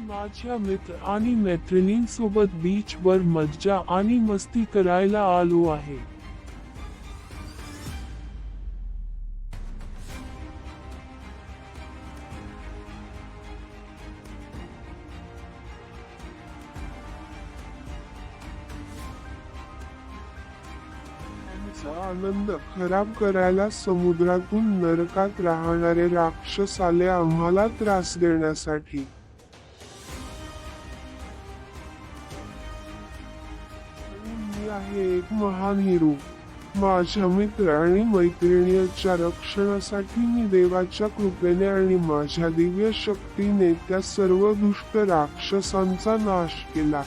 माझ्या मित्र आणि मैत्रिणींसोबत बीचवर मज्जा आणि मस्ती करायला आलो आहे. आमचा आनंद खराब करायला समुद्रातून नरकात राहणारे राक्षस आले आम्हाला त्रास देण्यासाठी. आणि मी आहे एक महान हिरो. माझ्या मित्र आणि मैत्रिणींच्या रक्षणासाठी मी देवाच्या कृपेने आणि माझ्या दिव्य शक्तीने त्या सर्व दुष्ट राक्षसांचा नाश केला.